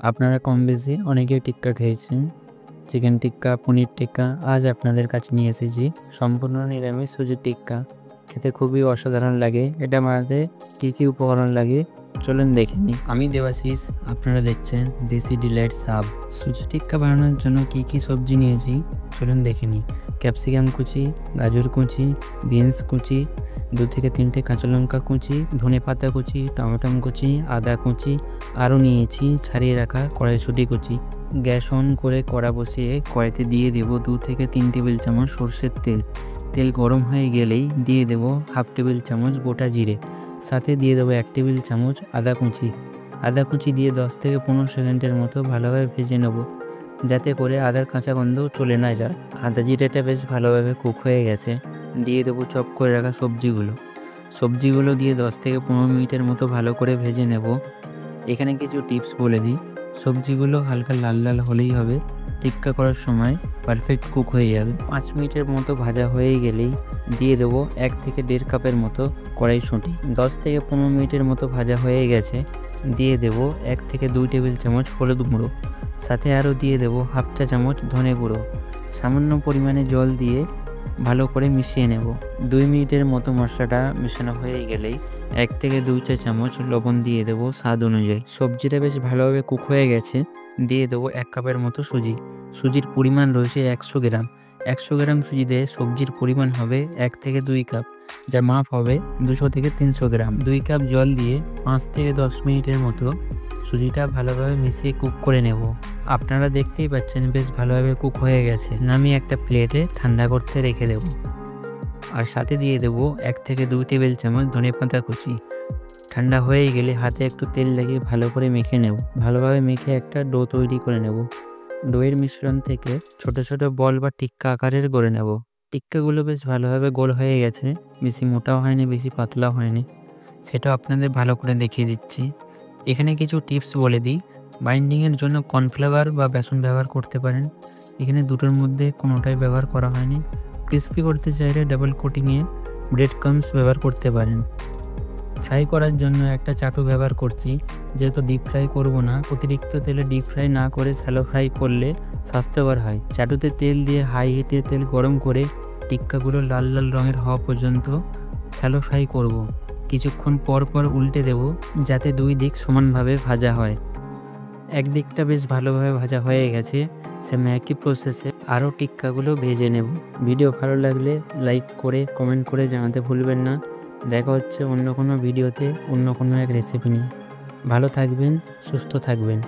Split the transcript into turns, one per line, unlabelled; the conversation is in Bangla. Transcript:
আপনারা কম বেশি অনেকেই টিক্কা খেয়েছেন। চিকেন টিক্কা, পনির টিক্কা। আজ আপনাদের কাছে নিয়ে এসেছি সম্পূর্ণ নিরামিষ সুজির টিক্কা। খেতে খুবই অসাধারণ লাগে। এটা বানাতে কী কী উপকরণ লাগে চলুন দেখে নিই। আমি দেবাশিস, আপনারা দেখছেন দেশি ডিলাইট সাব। সুজি টিক্কা বানানোর জন্য কী কী সবজি নিয়েছি চলুন দেখে নিই। ক্যাপসিকাম কুচি, গাজর কুচি, বিনস কুচি, 2 থেকে 3টে কাঁচা লঙ্কা কুচি, ধনেপাতা কুচি, টমেটো কুচি, আদা কুচি, আরও নিয়েছি ছাড়িয়ে রাখা কড়াইশুঁটি কুচি। গ্যাস অন করে কড়া বসিয়ে কড়াইতে দিয়ে দেব 2 থেকে 3 টেবিল চামচ সরষের তেল। তেল গরম হয়ে গেলেই দিয়ে দেব হাফ টেবিল চামচ গোটা জিরে, সাথে দিয়ে দেবো 1 টেবিল চামচ আদা কুচি। আদা কুচি দিয়ে 10 থেকে 15 সেকেন্ডের মতো ভালোভাবে ভেজে নেব, যাতে করে আদার কাঁচা গন্ধ চলে না যায়। আদা জিরেটা বেশ ভালোভাবে কুক হয়ে গেছে। দিয়ে দেবো চপ করে রাখা সবজিগুলো দিয়ে 10 থেকে 15 মিনিটের মতো ভালো করে ভেজে নেব। এখানে কিছু টিপস বলে দিই। সবজিগুলো হালকা লাল লাল হলেই হবে। টিক্কা করার সময় পারফেক্ট কুক হয়ে যাবে। 5 মিনিটের মতো ভাজা হয়ে গেলেই দিয়ে দেবো 1 থেকে 1.5 কাপের মতো কড়াইশুঁটি। 10 থেকে 15 মিনিটের মতো ভাজা হয়ে গেছে। দিয়ে দেবো 1 থেকে 2 টেবিল চামচ হলুদ গুঁড়ো, সাথে আরও দিয়ে দেবো হাফ চা চামচ ধনে গুঁড়ো। সামান্য পরিমাণে জল দিয়ে ভালো করে মিশিয়ে নেব। 2 মিনিটের মতো মশলাটা মেশানো হয়ে গেলেই 1 থেকে 2 চা চামচ লবণ দিয়ে দেবো স্বাদ অনুযায়ী। সবজিটা বেশ ভালোভাবে কুক হয়ে গেছে। দিয়ে দেবো 1 কাপের মতো সুজি। সুজির পরিমাণ রয়েছে 100 গ্রাম। 100 গ্রাম সুজিতে সবজির পরিমাণ হবে 1 থেকে 2 কাপ, যার মাপ হবে 200 থেকে 300 গ্রাম। 2 কাপ জল দিয়ে 5 থেকে 10 মিনিটের মতো সুজিটা ভালোভাবে মিশিয়ে কুক করে নেব। আপনারা দেখতেই পাচ্ছেন বেশ ভালোভাবে কুক হয়ে গেছে। নামিয়ে একটা প্লেটে ঠান্ডা করতে রেখে দেব। আর সাথে দিয়ে দেবো 1 থেকে 2 টেবিল চামচ ধনেপাতা কুচি। ঠান্ডা হয়ে গেলে হাতে একটু তেল লাগিয়ে ভালো করে মেখে নেব। ভালোভাবে মেখে একটা ডো তৈরি করে নেব। ডোয়ের মিশ্রণ থেকে ছোট ছোট বল বা টিক্কা আকারের গড়ে নেব। টিক্কাগুলো বেশ ভালোভাবে গোল হয়ে গেছে। বেশি মোটাও হয়নি, বেশি পাতলাও হয়নি। সেটাও আপনাদের ভালো করে দেখিয়ে দিচ্ছি। এখানে কিছু টিপস বলে দিই। বাইন্ডিংয়ের জন্য কর্নফ্লাওয়ার বা বেসন ব্যবহার করতে পারেন। এখানে দুটোর মধ্যে কোনোটাই ব্যবহার করা হয়নি। ক্রিস্পি করতে চাইলে ডাবল কোটিংয়ে ব্রেড ক্রাম্বস ব্যবহার করতে পারেন। ফ্রাই করার জন্য একটা চাটু ব্যবহার করছি। যেহেতু ডিপ ফ্রাই করব না, অতিরিক্ত তেলে ডিপ ফ্রাই না করে শ্যালো ফ্রাই করলে স্বাস্থ্যকর হয়। চাটুতে তেল দিয়ে হাই হিটে তেল গরম করে টিক্কাগুলো লাল লাল রঙের হওয়া পর্যন্ত শ্যালো ফ্রাই করব। কিছুক্ষণ পর পর উল্টে দেব, যাতে 2 দিক সমানভাবে ভাজা হয়। একদিকটা বেশ ভালোভাবে ভাজা হয়ে গেছে। সেম একই প্রসেসে আরও টিক্কাগুলো ভেজে নেব। ভিডিও ভালো লাগলে লাইক করে কমেন্ট করে জানাতে ভুলবেন না। দেখা হচ্ছে অন্য কোনো ভিডিওতে, অন্য কোনো এক রেসিপি নিয়ে। ভালো থাকবেন, সুস্থ থাকবেন।